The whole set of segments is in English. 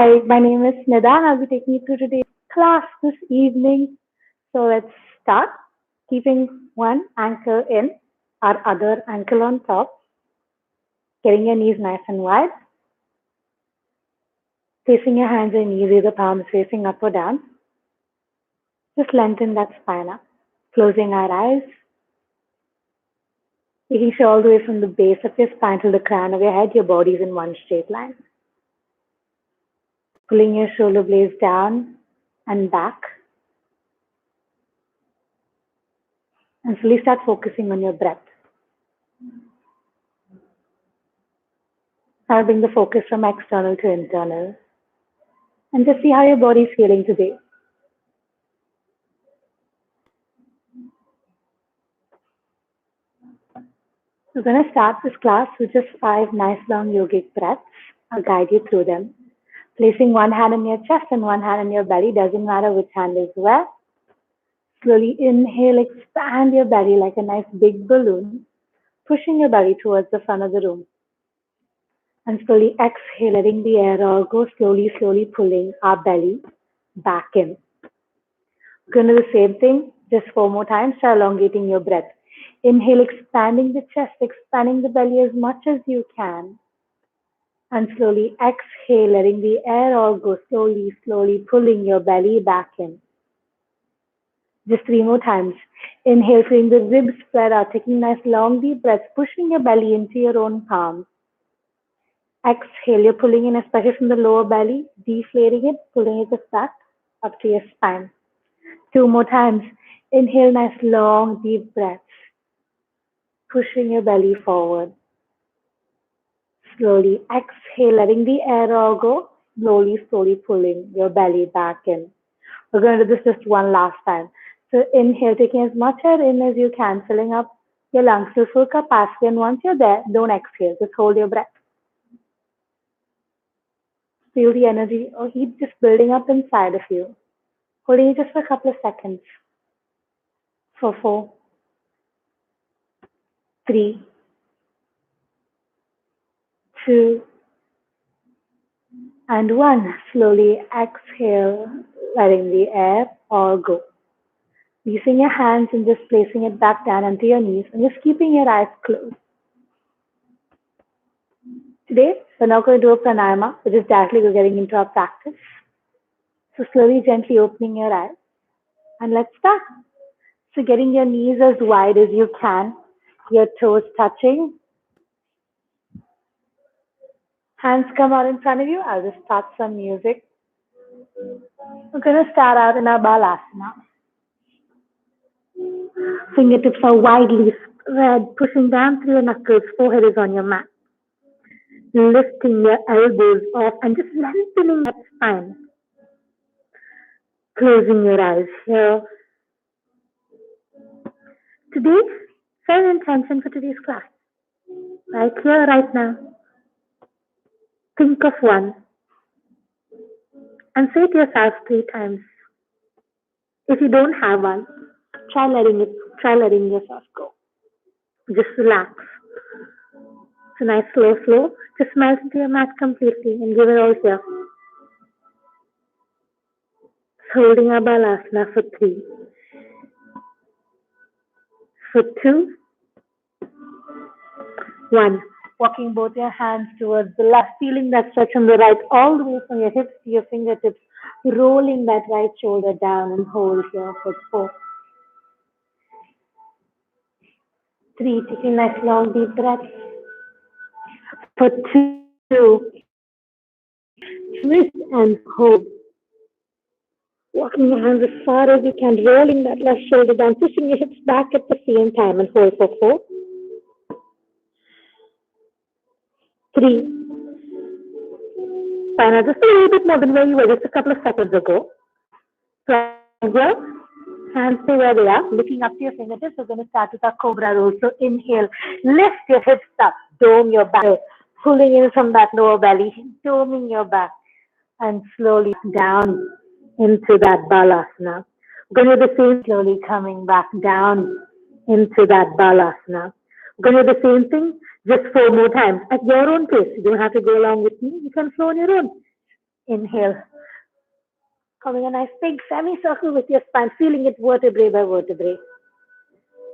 Hi, my name is Snidha. I'll be taking you through today's class this evening. So let's start. Keeping one ankle in, our other ankle on top, getting your knees nice and wide, placing your hands and knees, either palms facing up or down. Just lengthen that spine up. Closing our eyes, making sure all the way from the base of your spine to the crown of your head, your body's in one straight line. Pulling your shoulder blades down and back. And slowly start focusing on your breath. Now bring the focus from external to internal. And just see how your body is feeling today. We're going to start this class with just 5 nice long yogic breaths. I'll guide you through them. Placing one hand on your chest and one hand on your belly, doesn't matter which hand is where. Slowly inhale, expand your belly like a nice big balloon, pushing your belly towards the front of the room. And slowly exhale, letting the air all go, slowly pulling our belly back in. We're going to do the same thing, just 4 more times, try elongating your breath. Inhale, expanding the chest, expanding the belly as much as you can. And slowly exhale, letting the air all go, slowly pulling your belly back in. Just 3 more times. Inhale, feeling the ribs spread out, taking nice long deep breaths, pushing your belly into your own palms. Exhale, you're pulling in, especially from the lower belly, deflating it, pulling it just back up to your spine. 2 more times. Inhale, nice long deep breaths, pushing your belly forward. Slowly exhale, letting the air all go, slowly pulling your belly back in. We're going to do this just one last time. So inhale, taking as much air in as you can, filling up your lungs to full capacity. And once you're there, don't exhale, just hold your breath. Feel the energy or heat just building up inside of you. Holding it just for a couple of seconds. For 4, 3, 2, and 1. Slowly exhale, letting the air all go. Using your hands and just placing it back down onto your knees and just keeping your eyes closed. Today, we're not going to do a pranayama, we're just directly getting into our practice. So slowly, gently opening your eyes. And let's start. So getting your knees as wide as you can, your toes touching. Hands come out in front of you. I'll just start some music. We're going to start out in our balasana. Fingertips are widely spread, pushing down through your knuckles, forehead is on your mat. Lifting your elbows off and just lengthening that spine. Closing your eyes here. Today, set an intention for today's class. Right here, right now. Think of one. And say to yourself 3 times. If you don't have one, try letting yourself go. Just relax. So nice, slow. Just melt into your mat completely and give it all here. Holding our balasana for 3. For 2. 1. Walking both your hands towards the left, feeling that stretch on the right, all the way from your hips to your fingertips, rolling that right shoulder down and hold here for 4. 3. Taking nice long deep breaths. For 2. Twist and hold. Walking your hands as far as you can, rolling that left shoulder down, pushing your hips back at the same time and hold for 4. 3. Fine, now just a little bit more than where you were just a couple of seconds ago. So hands stay where they are, looking up to your fingertips. We're going to start with our cobra roll. So inhale, lift your hips up, dome your back, pulling in from that lower belly, doming your back, and slowly down into that balasana. We're going to do the same, slowly coming back down into that balasana. We're going to do the same thing just 4 more times at your own pace. You don't have to go along with me. You can flow on your own. Inhale. Forming a nice big semicircle with your spine, feeling it vertebrae by vertebrae.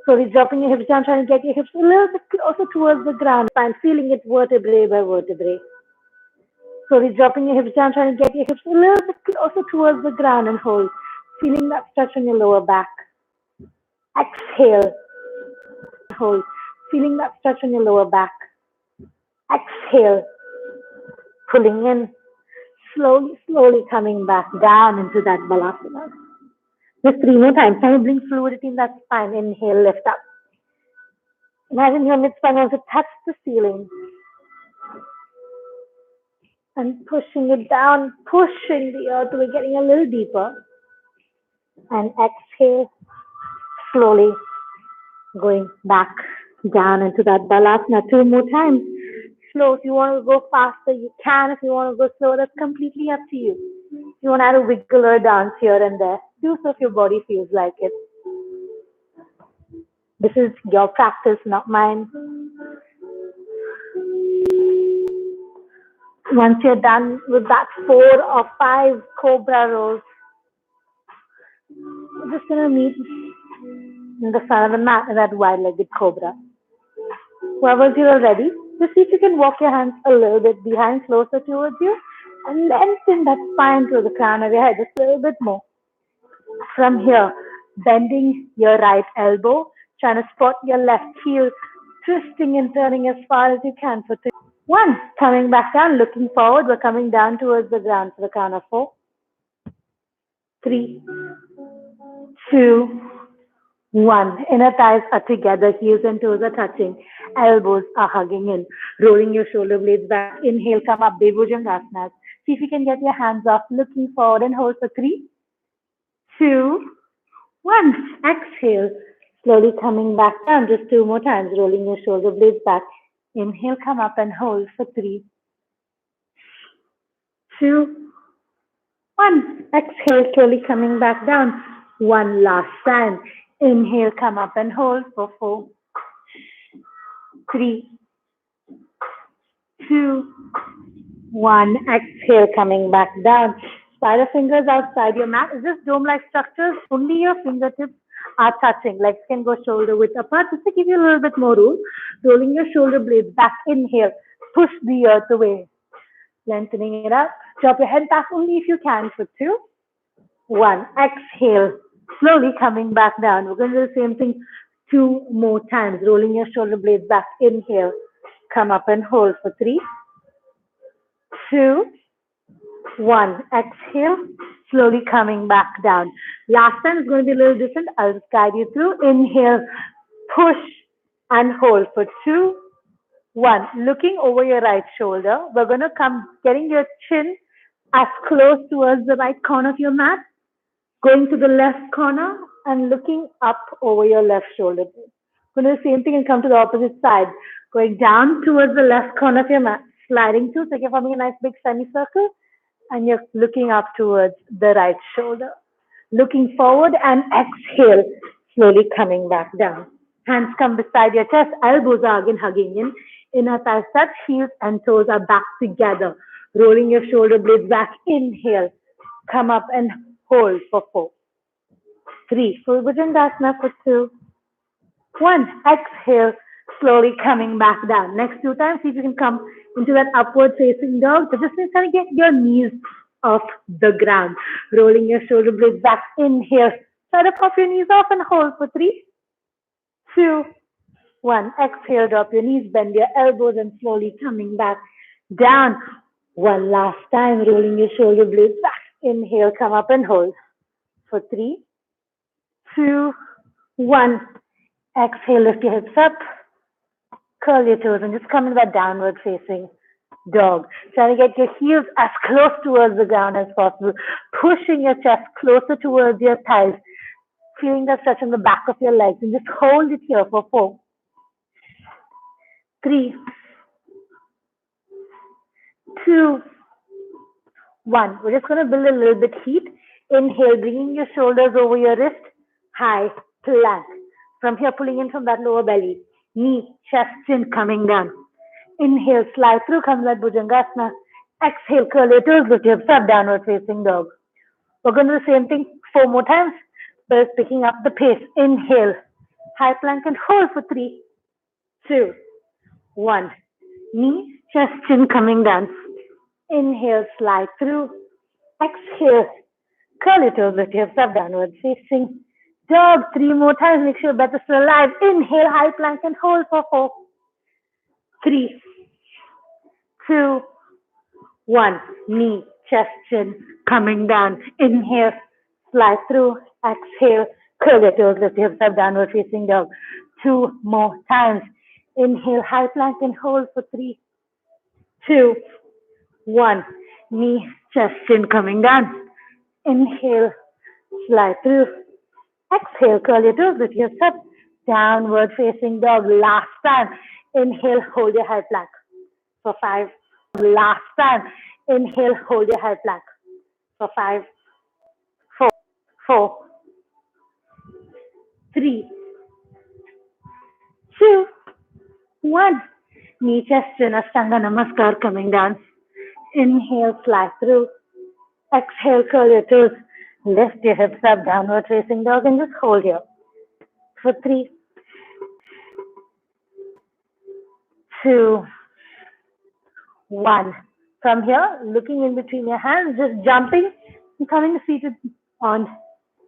Slowly dropping your hips down, trying to get your hips a little bit closer towards the ground. Spine, feeling it vertebrae by vertebrae. Slowly dropping your hips down, trying to get your hips a little bit closer towards the ground and hold. Feeling that stretch on your lower back. Exhale. Hold. Feeling that stretch on your lower back. Exhale. Pulling in. Slowly, slowly coming back down into that balasana. Just 3 more times. Try to bring fluidity in that spine. Inhale, lift up. Imagine your mid-spine wants to touch the ceiling. And pushing it down, pushing the earth away, getting a little deeper. And exhale, slowly going back down into that balasana. 2 more times. Slow. If you want to go faster, you can. If you want to go slow, that's completely up to you. If you want to add a wiggle or a dance here and there, do so if your body feels like it. This is your practice, not mine. Once you're done with that 4 or 5 cobra rolls, we're just going to meet in the front of the mat in that wide-legged cobra. Whoever's here already, just see if you can walk your hands a little bit behind, closer towards you, and lengthen that spine to the crown of your head just a little bit more. From here, bending your right elbow, trying to spot your left heel, twisting and turning as far as you can for 3. 1, coming back down, looking forward. We're coming down towards the ground for the count of 4. 3, 2, 1. Inner thighs are together, heels and toes are touching, elbows are hugging in, rolling your shoulder blades back. Inhale, come up, Bhujangasanas. See if you can get your hands off, looking forward and hold for 3, 2, 1. Exhale, slowly coming back down. Just 2 more times, rolling your shoulder blades back. Inhale, come up and hold for 3, 2, 1. Exhale, slowly coming back down. 1 last time. Inhale, come up and hold for 4, 3, 2, 1. Exhale, coming back down. Spider fingers outside your mat. Is this dome-like structures? Only your fingertips are touching. Legs can go shoulder width apart just to give you a little bit more room. Rolling your shoulder blades back. Inhale. Push the earth away. Lengthening it up. Drop your head back only if you can for 2, 1. Exhale. Slowly coming back down. We're going to do the same thing 2 more times. Rolling your shoulder blades back. Inhale. Come up and hold for 3, 2, 1. Exhale. Slowly coming back down. Last time is going to be a little different. I'll just guide you through. Inhale. Push and hold for 2, 1. Looking over your right shoulder. We're going to come getting your chin as close towards the right corner of your mat. Going to the left corner and looking up over your left shoulder. Going to do the same thing and come to the opposite side. Going down towards the left corner of your mat. Sliding through, so you're forming a nice big semicircle. And you're looking up towards the right shoulder. Looking forward and exhale. Slowly coming back down. Hands come beside your chest. Elbows are again hugging in. Inner thighs touch. Heels and toes are back together. Rolling your shoulder blades back. Inhale. Come up and hold for 4, 3. Full Bhujangasana for 2, 1. Exhale. Slowly coming back down. Next 2 times, see if you can come into that upward facing dog. So just try to get your knees off the ground. Rolling your shoulder blades back. Inhale. Try to pop your knees off and hold for 3, 2, 1. Exhale. Drop your knees. Bend your elbows and slowly coming back down. 1 last time. Rolling your shoulder blades back. Inhale, come up and hold for 3, 2, 1. Exhale, lift your hips up, curl your toes, and just come in that downward facing dog. Try to get your heels as close towards the ground as possible, pushing your chest closer towards your thighs, feeling that stretch on the back of your legs, and just hold it here for 4, 3, 2, 1. We're just going to build a little bit heat. Inhale, bringing your shoulders over your wrist, high plank. From here, pulling in from that lower belly. Knee, chest, chin coming down. Inhale, slide through, comes that Bhujangasana. Exhale, curl your toes, lift your hips up, downward facing dog. We're going to do the same thing 4 more times, but it's picking up the pace. Inhale, high plank and hold for 3, 2, 1. Knee, chest, chin coming down. Inhale, slide through. Exhale, curl your toes, lift your hips up, downward facing dog. 3 more times, make sure breath is still alive. Inhale, high plank and hold for 4, 3, 2, 1. Knee, chest, chin coming down. Inhale, slide through. Exhale, curl your toes, lift your hips up, downward facing dog. 2 more times. Inhale, high plank and hold for 3, 2, 1. Knee, chest, chin coming down. Inhale, slide through. Exhale, curl your toes, lift your hips up, downward facing dog. Last time. Inhale, hold your high plank for 5. Last time. Inhale, hold your high plank for 5, 4, 3, 2, 1. Knee, chest, chin, Ashtanga Namaskar coming down. Inhale, slide through. Exhale, curl your toes. Lift your hips up, downward facing dog, and just hold here for 3, 2, 1. From here, looking in between your hands, just jumping and coming seated on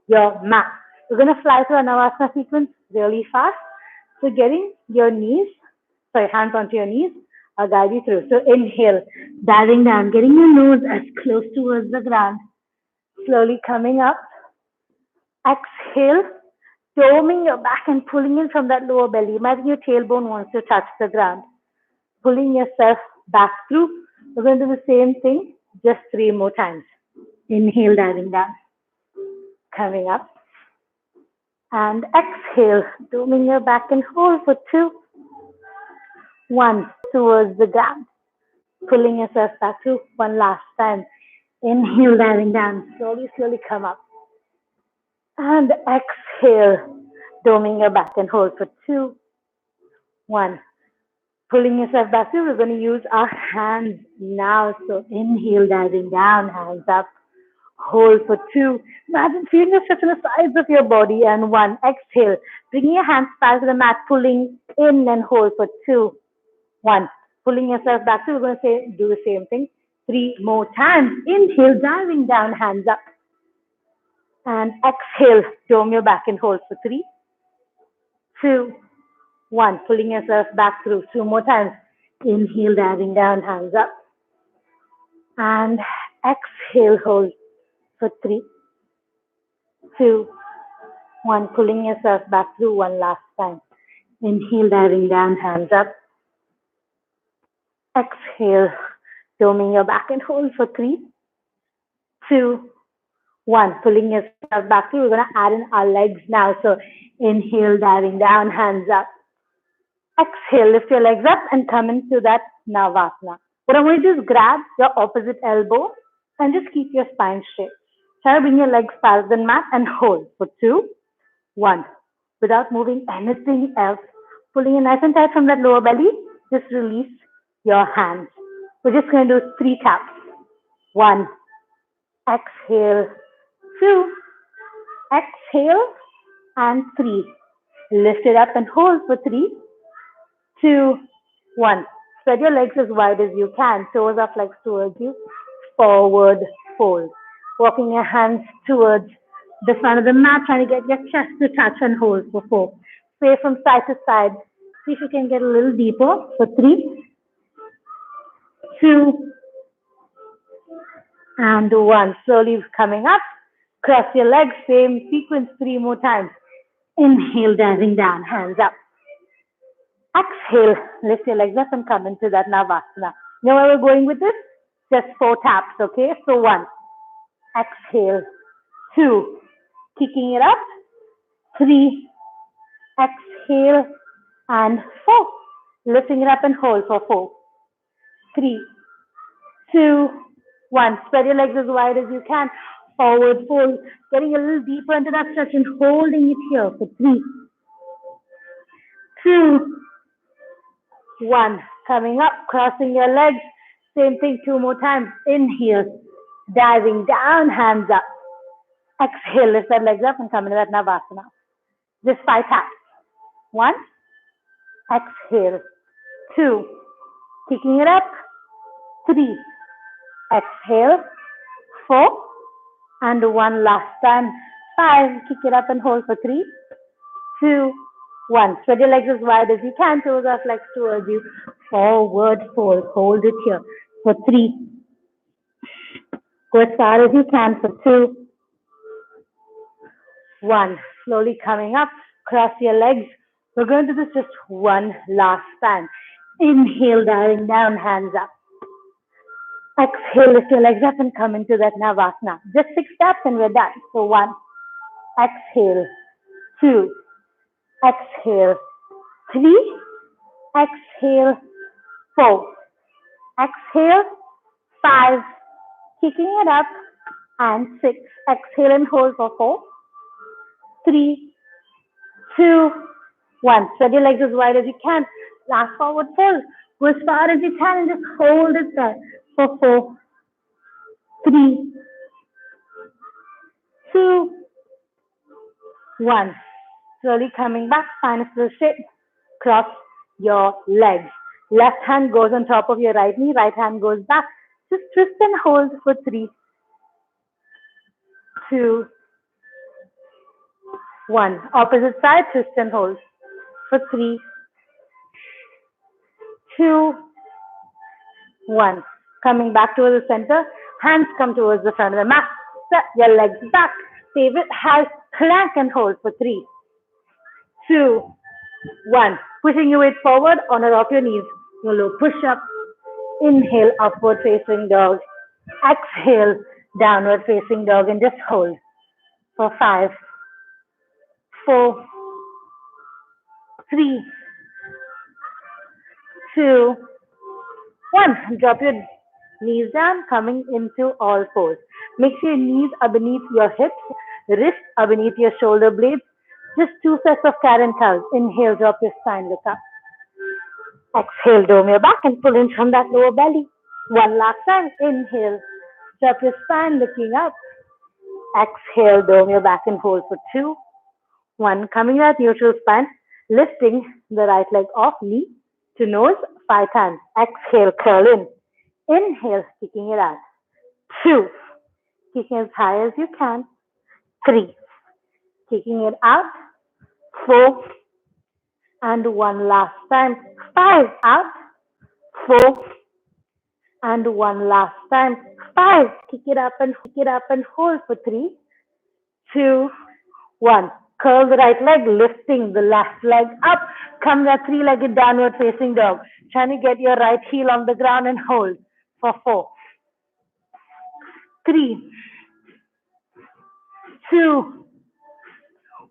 your mat. We're going to fly through a Navasana sequence really fast. So getting your knees, hands onto your knees, I'll guide you through. So inhale, diving down, getting your nose as close towards the ground. Slowly coming up. Exhale, doming your back and pulling in from that lower belly. Imagine your tailbone wants to touch the ground. Pulling yourself back through. We're going to do the same thing just 3 more times. Inhale, diving down. Coming up. And exhale, doming your back and hold for 2, 1. Towards the ground. Pulling yourself back through 1 last time. Inhale, diving down. Slowly, slowly come up. And exhale, doming your back and hold for 2, 1. Pulling yourself back through. We're going to use our hands now. So inhale, diving down, hands up. Hold for 2. Imagine feeling yourself in the sides of your body. And 1. Exhale, bringing your hands back to the mat, pulling in and hold for 2, 1. Pulling yourself back through. We're going to do the same thing 3 more times. Inhale, diving down, hands up. And exhale, dome your back and hold for 3, 2, 1. Pulling yourself back through 2 more times. Inhale, diving down, hands up. And exhale, hold for 3, 2, 1. Pulling yourself back through 1 last time. Inhale, diving down, hands up. Exhale, doming your back and hold for 3, 2, 1. Pulling yourself back through. We're going to add in our legs now. So inhale, diving down, hands up. Exhale, lift your legs up and come into that Navasana. What I'm going to do is grab your opposite elbow and just keep your spine straight. Try to bring your legs parallel to the mat and hold for 2, 1. Without moving anything else. Pulling it nice and tight from that lower belly. Just release your hands. We're just going to do 3 taps. 1. Exhale. 2. Exhale. And 3. Lift it up and hold for 3, 2, 1. Spread your legs as wide as you can. Toes are flexed towards you. Forward fold. Walking your hands towards the front of the mat, trying to get your chest to touch and hold for 4. Sway from side to side. See if you can get a little deeper for 3, 2, and 1. Slowly coming up. Cross your legs. Same sequence 3 more times. Inhale, diving down. Hands up. Exhale, lift your legs up and come into that Navasana. You know where we're going with this? Just 4 taps, okay? So 1, exhale. 2, kicking it up. 3, exhale. And 4, lifting it up and hold for 4, 3, 2, 1. Spread your legs as wide as you can. Forward fold. Getting a little deeper into that stretch and holding it here for 3, 2, 1. Coming up, crossing your legs. Same thing 2 more times. Inhale, diving down, hands up. Exhale, lift that legs up and come into that Navasana. Just 5 taps. 1, exhale. 2, kicking it up. 3, exhale. 4, and 1 last time. 5, kick it up and hold for 3, 2, 1. Spread your legs as wide as you can. Toes are flexed towards you. Forward fold. Hold it here for 3. Go as far as you can for 2, 1. Slowly coming up. Cross your legs. We're going to do this just one last time. Inhale, diving down, hands up. Exhale, lift your legs up and come into that Navasana. Just 6 steps and we're done. So 1, exhale. 2, exhale. 3, exhale. 4, exhale. 5, kicking it up. And 6, exhale and hold for 4, 3, 2, 1. Spread your legs as wide as you can. Last forward fold. Go as far as you can and just hold it there for 4, 3, 2, 1. Slowly coming back, find a full shape. Cross your legs. Left hand goes on top of your right knee, right hand goes back. Just twist and hold for 3, 2, 1. Opposite side, twist and hold for 3, 2, 1. Coming back towards the center, hands come towards the front of the mat. Set your legs back. Favorite high plank and hold for 3, 2, 1. Pushing your weight forward on or off your knees. Your low push up. Inhale, upward facing dog. Exhale, downward facing dog, and just hold for 5, 4, 3, 2, 1. Drop your knees down, coming into all fours. Make sure your knees are beneath your hips, wrists are beneath your shoulder blades. Just 2 sets of cat and cows. Inhale, drop your spine, look up. Exhale, dome your back and pull in from that lower belly. 1 last time. Inhale, drop your spine, looking up. Exhale, dome your back and hold for 2, 1. Coming at neutral spine, lifting the right leg off knee to nose 5 times. Exhale, curl in. Inhale, kicking it out. 2, kicking as high as you can. 3, kicking it out. 4, and 1 last time. 5, out. 4, and 1 last time. 5, kick it up and hold for 3, 2, 1. Curl the right leg, lifting the left leg up. Come that 3-legged downward facing dog. Trying to get your right heel on the ground and hold for 4, 3, 2,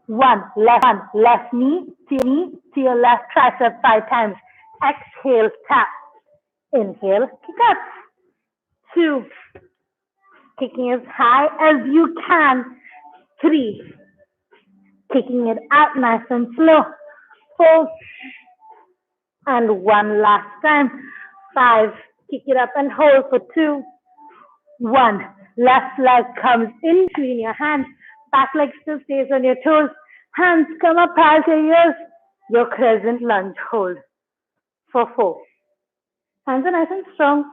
1. Left knee to your left tricep 5 times. Exhale, tap. Inhale, kick up. 2, kicking as high as you can. 3, kicking it out nice and slow. 4, and 1 last time. 5, kick it up and hold for 2, 1. Left leg comes in between your hands. Back leg still stays on your toes. Hands come up past your ears. Your crescent lunge hold for 4. Hands are nice and strong.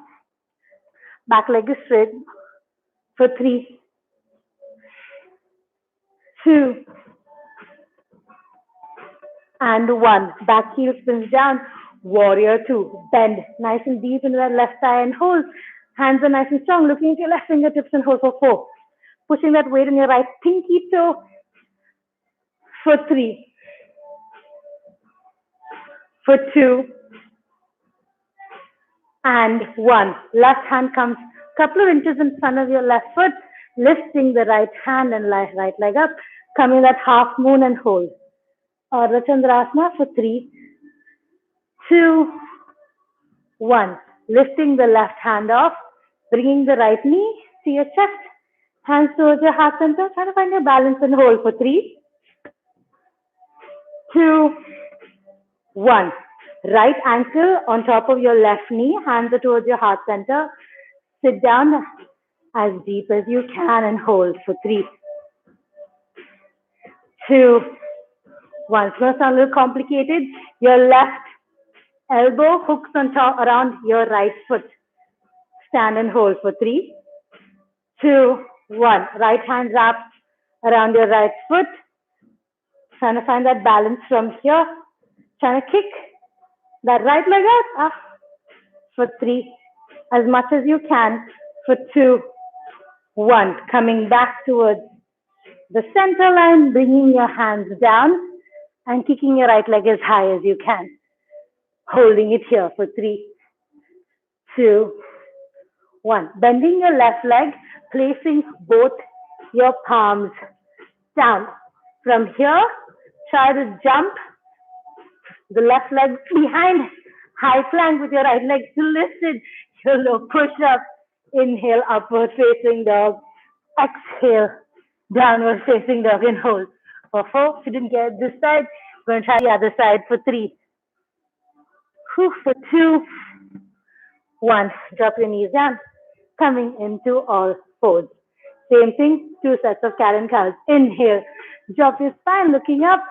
Back leg is straight for 3, 2, and 1. Back heel spins down. Warrior 2. Bend nice and deep into that left thigh and hold. Hands are nice and strong. Looking at your left fingertips and hold for 4. Pushing that weight on your right pinky toe for 3, for 2, and 1. Left hand comes a couple of inches in front of your left foot, lifting the right hand and right leg up, coming that half moon and hold. Ardha Chandrasana for 3, 2, 1. Lifting the left hand off, bringing the right knee to your chest, hands towards your heart center, try to find your balance and hold for 3, 2, 1. Right ankle on top of your left knee, hands are towards your heart center. Sit down as deep as you can and hold for 3, 2, 1. It's going to sound a little complicated. Your left elbow hooks on top around your right foot. Stand and hold for 3, 2, 1. Right hand wraps around your right foot. Trying to find that balance from here. Trying to kick that right leg out. Up for 3. As much as you can for 2, 1. Coming back towards the center line, bringing your hands down and kicking your right leg as high as you can. Holding it here for 3, 2, 1. Bending your left leg, placing both your palms down. From here, try to jump the left leg behind, high plank with your right leg still lifted. Your low push up. Inhale, upward facing dog. Exhale, downward facing dog and hold. For 4, if you didn't get this side, we're going to try the other side for 3. For 2, 1. Drop your knees down. Coming into all fours. Same thing, 2 sets of cat and cows. Inhale, drop your spine, looking up.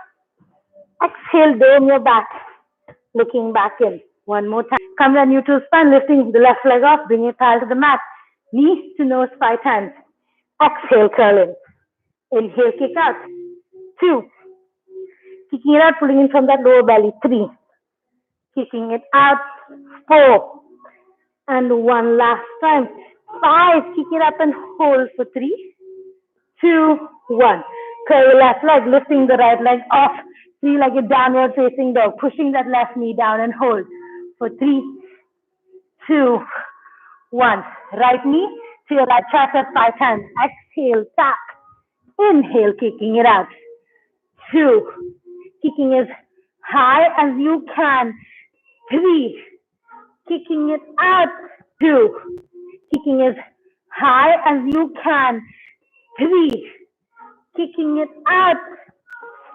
Exhale, dome your back, looking back in. One more time. Come to neutral spine, lifting the left leg off, bring your thigh to the mat. Knees to nose, 5 hands. Exhale, curl in. Inhale, kick out. 2. Kicking it out, pulling in from that lower belly. 3. Kicking it out. 4. And 1 last time. 5. Kick it up and hold for 3, 2, 1. Curl your left leg, lifting the right leg off. 3-legged downward facing dog. Pushing that left knee down and hold for 3, 2, 1. Right knee to your right chest at 5 hands. Exhale, tap. Inhale, kicking it out. 2. Kicking as high as you can. 3. Kicking it out. 2. Kicking as high as you can. 3. Kicking it out.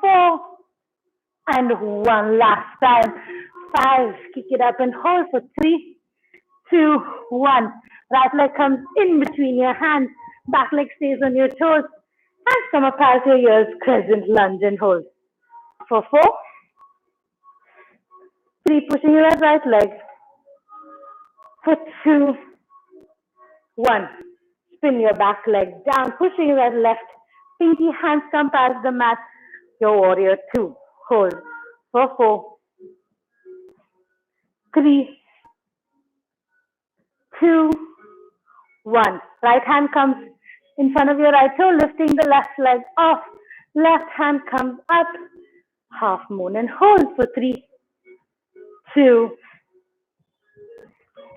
4. And 1 last time. 5. Kick it up and hold for 3, 2, 1. Right leg comes in between your hands. Back leg stays on your toes. Hands come up past your ears. Crescent lunge and hold. For 4, 3. Pushing your right leg. For 2, 1. Spin your back leg down. Pushing your right left. Pinky hands come past the mat. Your warrior 2. Hold. For 4, 3, 2, 1. Right hand comes in front of your right toe, lifting the left leg off. Left hand comes up. Half moon and hold for 3, 2,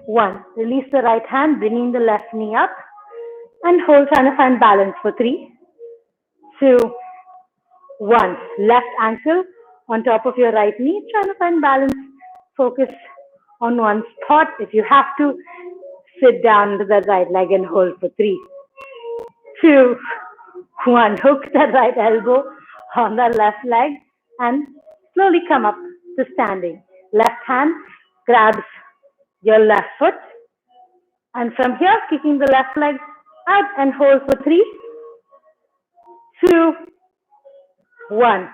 1. Release the right hand, bringing the left knee up and hold, trying to find balance for 3, 2, 1. Left ankle on top of your right knee, trying to find balance. Focus on one spot. If you have to, sit down to the right leg and hold for 3, 2, 1. Hook that right elbow on the left leg and slowly come up to standing. Left hand grabs your left foot. And from here, kicking the left leg out and hold for 3, 2, 1.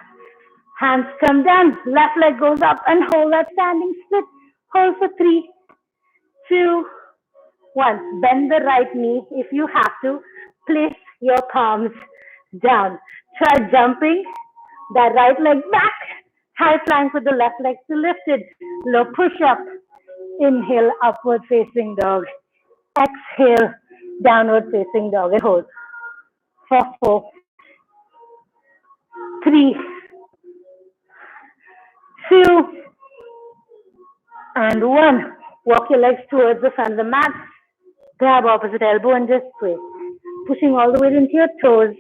Hands come down. Left leg goes up and hold that standing split. Hold for 3, 2, 1. Bend the right knee if you have to. Place your palms down. Try jumping that right leg back. High plank with the left leg still lifted. Low push up. Inhale, upward facing dog. Exhale, downward facing dog and hold. For 4, 3, 2, and 1. Walk your legs towards the front of the mat. Grab opposite elbow and just sway. Pushing all the way into your toes.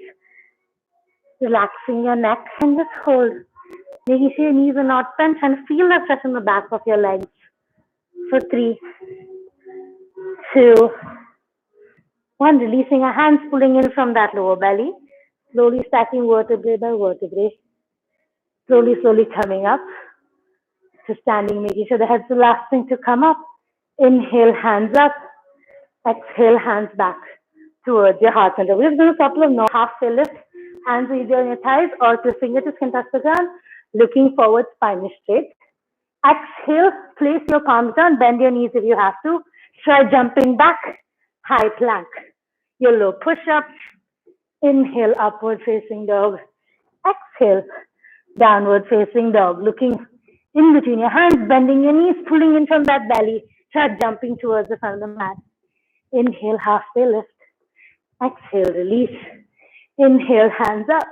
Relaxing your neck and just hold. Making sure your knees are not bent and feel that stretch in the back of your legs. For 3, 2, 1. Releasing our hands, pulling in from that lower belly. Slowly stacking vertebrae by vertebrae. Slowly, slowly coming up to standing, making sure the head's the last thing to come up. Inhale, hands up. Exhale, hands back towards your heart center. We're just going to do a couple of no halfway lift. Hands are either on your thighs or your fingertips can touch the ground. Looking forward, spine is straight. Exhale, place your palms down, bend your knees if you have to. Try jumping back, high plank. Your low push-up. Inhale, upward facing dog. Exhale, downward facing dog. Looking in between your hands, bending your knees, pulling in from that belly. Try jumping towards the front of the mat. Inhale, halfway lift. Exhale, release. Inhale, hands up.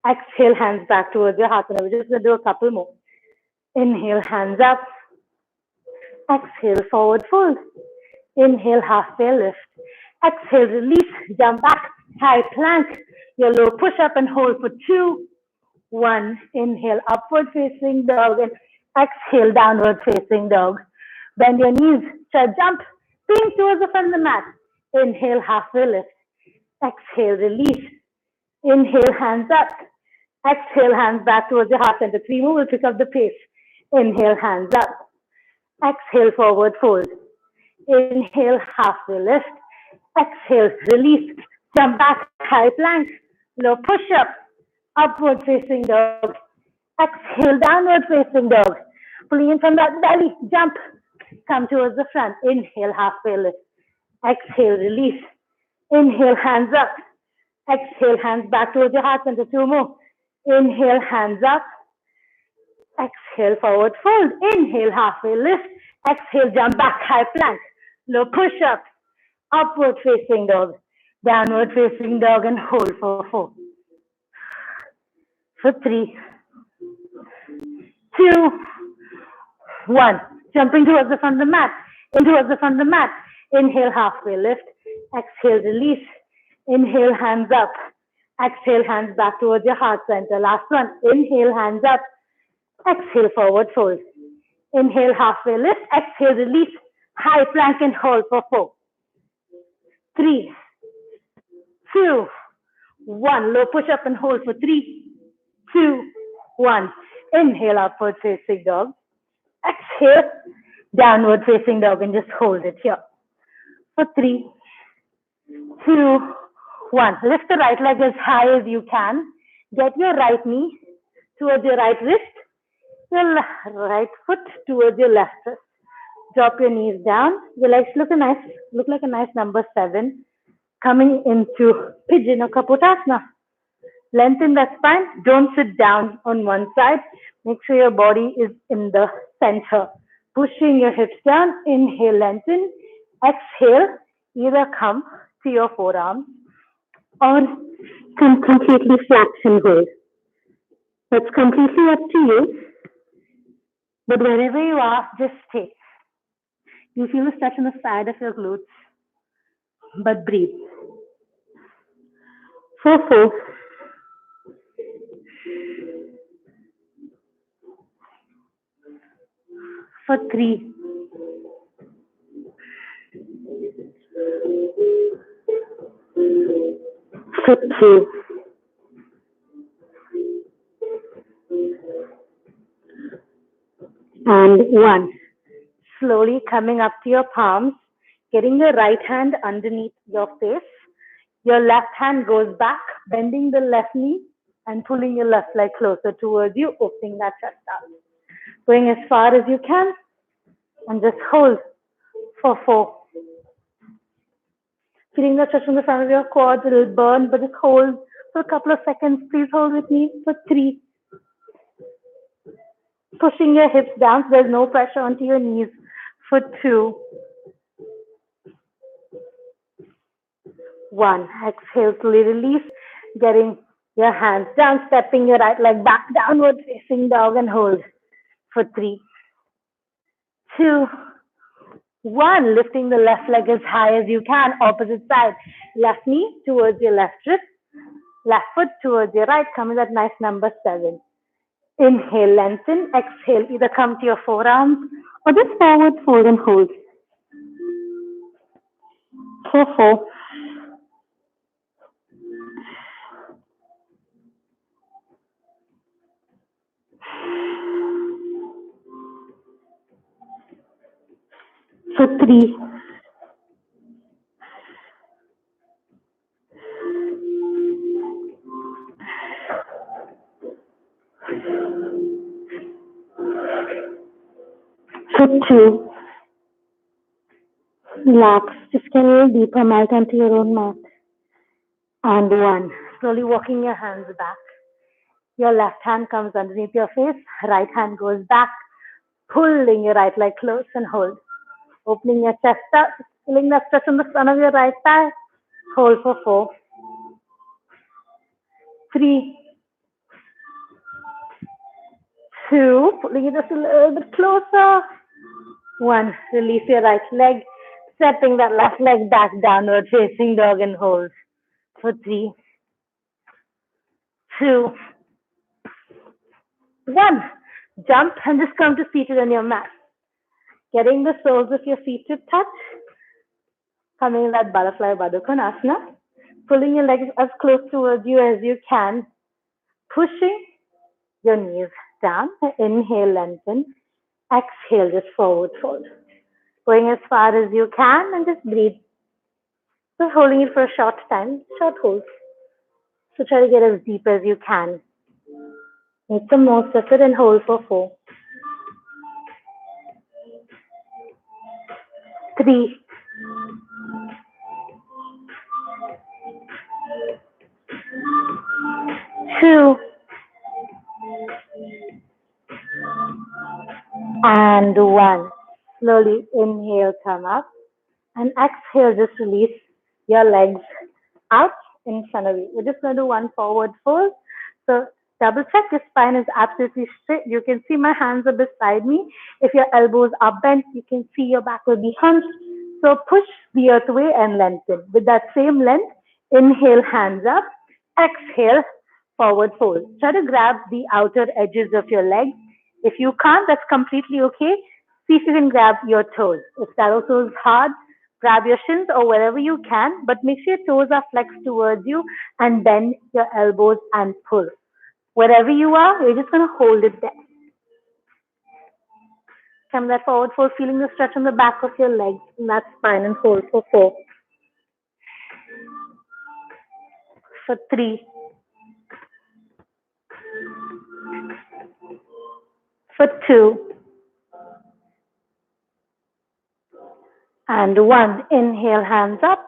Exhale, hands back towards your heart. And we're just going to do a couple more. Inhale, hands up. Exhale, forward fold. Inhale, halfway lift. Exhale, release. Jump back, high plank. Your low push up and hold for 2, 1. Inhale, upward facing dog. And exhale, downward facing dog. Bend your knees. Try jump. Ping towards the front of the mat. Inhale, halfway lift. Exhale, release. Inhale, hands up. Exhale, hands back towards your heart center. 3 more, we'll pick up the pace. Inhale, hands up. Exhale, forward fold. Inhale, halfway lift. Exhale, release. Jump back, high plank. Low push up. Upward facing dog. Exhale, downward facing dog. Pulling in from that belly. Jump. Come towards the front. Inhale, halfway lift. Exhale, release. Inhale, hands up. Exhale, hands back towards your heart center. 2 more. Inhale, hands up. Exhale, forward fold. Inhale, halfway lift. Exhale, jump back, high plank. Low push up. Upward facing dog. Downward facing dog and hold for 4. For 3, 2, 1. Jumping towards the front of the mat. In towards the front of the mat. Inhale, halfway lift. Exhale, release. Inhale, hands up. Exhale, hands back towards your heart center. Last one. Inhale, hands up. Exhale, forward fold. Inhale, halfway lift. Exhale, release. High plank and hold for 4, 3, 2, 1. Low push up and hold for 3, 2, 1. Inhale, upward facing dog. Exhale, downward facing dog and just hold it here. For 3, 2, 1. Lift the right leg as high as you can. Get your right knee towards your right wrist. Your right foot towards your left wrist. Drop your knees down. Your legs look like a nice number 7. Coming into pigeon or kapotasana. Lengthen that spine. Don't sit down on one side. Make sure your body is in the center. Pushing your hips down. Inhale, lengthen. Exhale. Either come to your forearms or come completely flat and hold. That's completely up to you. But wherever you are, just stay. You feel a stretch on the side of your glutes, but breathe. For 4, for 3, for 2, and 1. Slowly coming up to your palms, getting your right hand underneath your face. Your left hand goes back, bending the left knee and pulling your left leg closer towards you, opening that chest out. Going as far as you can and just hold for 4. Feeling the stretch from the front of your quads, a little burn, but just hold for a couple of seconds. Please hold with me for 3. Pushing your hips down so there's no pressure onto your knees for 2. 1. Exhale, slowly release. Getting your hands down, stepping your right leg back, downward facing dog and hold for 3, 2, 1. Lifting the left leg as high as you can, opposite side. Left knee towards your left wrist, left foot towards your right, coming at nice number 7. Inhale, lengthen. Exhale, either come to your forearms or just forward fold and hold. For 4, For 3, for 2, relax. Just get a little deeper, melt onto your own mat. And 1, slowly walking your hands back. Your left hand comes underneath your face, right hand goes back, pulling your right leg close and hold. Opening your chest up, feeling that stretch on the front of your right thigh. Hold for 4, 3, 2, pulling it just a little bit closer. 1, release your right leg, stepping that left leg back downward, facing dog and hold. For 3, 2, 1. Jump and just come to seated on your mat. Getting the soles of your feet to touch. Coming in that butterfly Baddha Konasana. Pulling your legs as close towards you as you can. Pushing your knees down. Inhale, lengthen. Exhale, just forward fold. Going as far as you can and just breathe. Just holding it for a short time, short hold. So try to get as deep as you can. Make some most of it and hold for 4, 3, 2, and 1. Slowly inhale, come up, and exhale, just release your legs out in front of you. We're just going to do 1 forward fold. So double check your spine is absolutely straight. You can see my hands are beside me. If your elbows are bent, you can see your back will be hunched. So push the earth away and lengthen. With that same length, inhale, hands up. Exhale, forward fold. Try to grab the outer edges of your legs. If you can't, that's completely okay. See if you can grab your toes. If that also is hard, grab your shins or wherever you can, but make sure your toes are flexed towards you and bend your elbows and pull. Wherever you are, you're just going to hold it there. Come that forward fold, feeling the stretch on the back of your legs and that spine, and hold for 4, for 3, for 2, and 1. Inhale, hands up.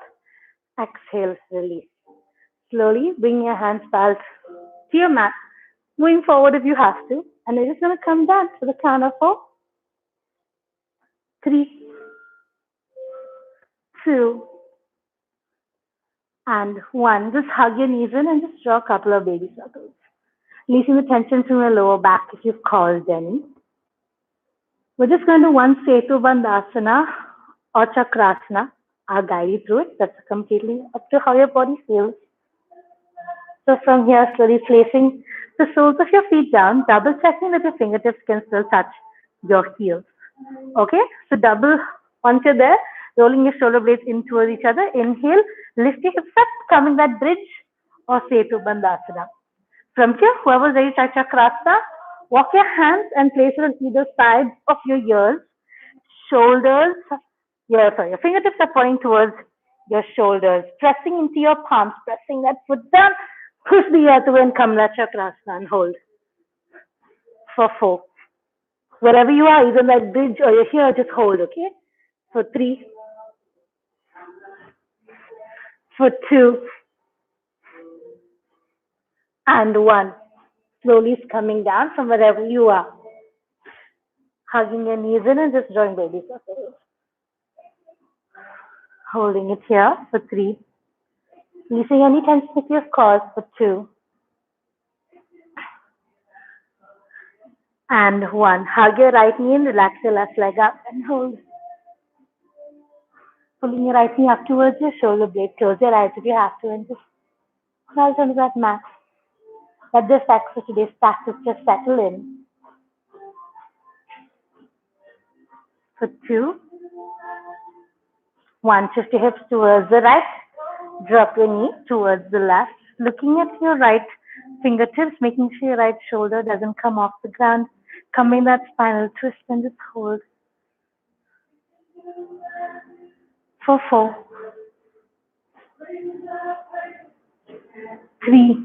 Exhale, release. Slowly bring your hands back to your mat. Moving forward if you have to. And you're just going to come down to the count of 4, 3, 2, and 1. Just hug your knees in and just draw a couple of baby circles. Releasing the tension from your lower back if you've caused any. We're just going to do 1 Setu Bandhasana or Chakrasana. I'll guide you through it. That's completely up to how your body feels. So from here, slowly placing the soles of your feet down, double checking that your fingertips can still touch your heels. Okay, so double, once you're there, rolling your shoulder blades in towards each other. Inhale, lift your hips up, coming that bridge or Setu Bandhasana. From here, whoever's ready to Chakrasana, walk your hands and place it on either side of your ears, shoulders. Your fingertips are pointing towards your shoulders, pressing into your palms, pressing that foot down. Push the earth away and come that Chakrasana and hold for 4. Wherever you are, either that bridge or you're here, just hold, okay? For 3, for 2, and 1. Slowly coming down from wherever you are. Hugging your knees in and just drawing baby circles. Holding it here for 3. Releasing any tension if you've caused for 2. And 1. Hug your right knee and relax your left leg up and hold. Pulling your right knee up towards your shoulder blade. Close your eyes if you have to and just melt onto that mat. Let the effects of today's practice just settle in. For 2. 1. Shift your hips towards the right. Drop your knee towards the left. Looking at your right fingertips, making sure your right shoulder doesn't come off the ground. Coming that spinal twist and just hold. for 4, 3,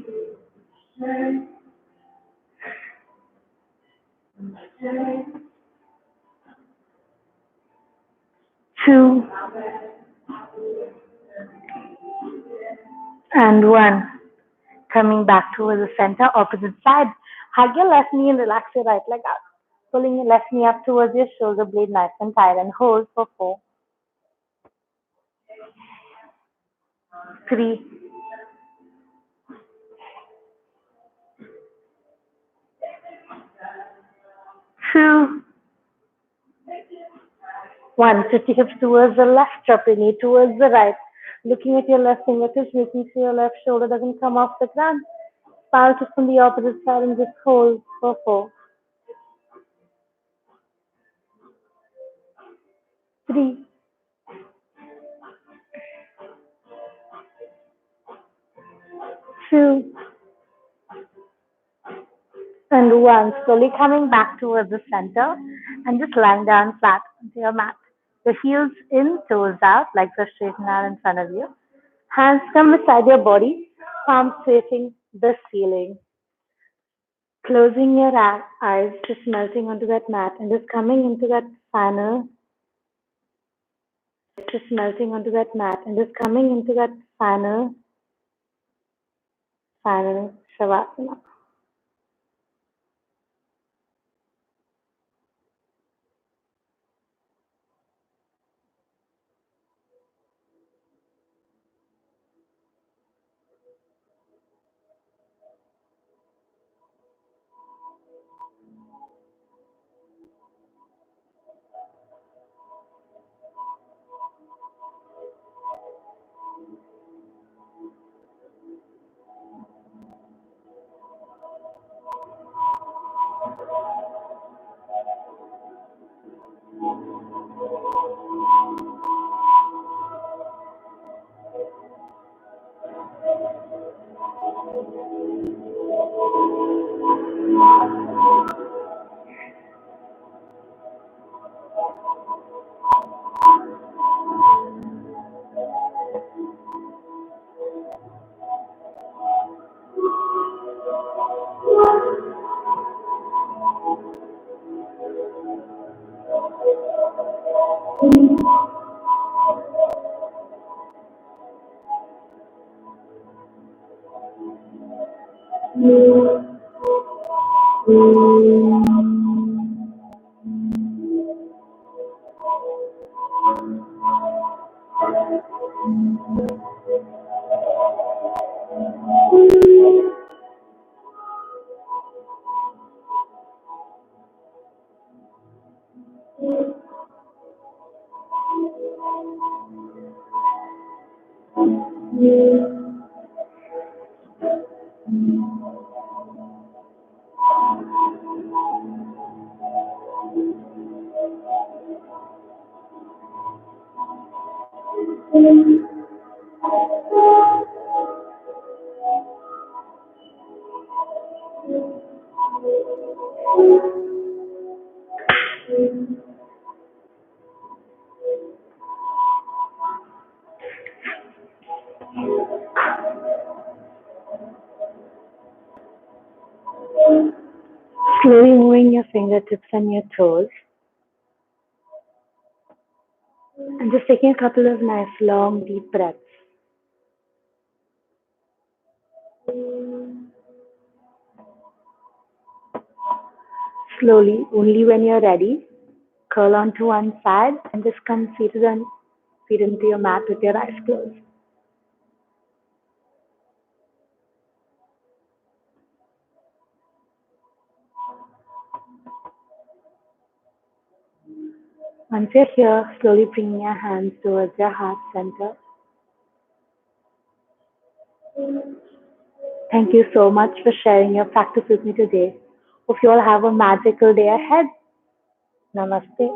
2, and 1. Coming back towards the center, opposite side. Hug your left knee and relax your right leg out. Pulling your left knee up towards your shoulder blade nice and tight and hold for 4, 3, 2, 1. Shift your hips towards the left, drop your knee towards the right. Looking at your left fingertips, making sure your left shoulder doesn't come off the ground. Spiral twist from the opposite side and just hold for 4, 3, 2, and 1. Slowly coming back towards the center and just lying down flat onto your mat. The heels in, toes out, legs are straightened out in front of you. Hands come beside your body, palms facing the ceiling. Closing your eyes, just melting onto that mat and just coming into that final, just melting onto that mat and just coming into that final Shavasana. Slowly moving your fingertips and your toes and just taking a couple of nice long deep breaths. Slowly, only when you're ready, curl onto one side and just come seated and feet into your mat with your eyes closed. Once you're here, slowly bring your hands towards your heart center. Thank you so much for sharing your practice with me today. Hope you all have a magical day ahead. Namaste.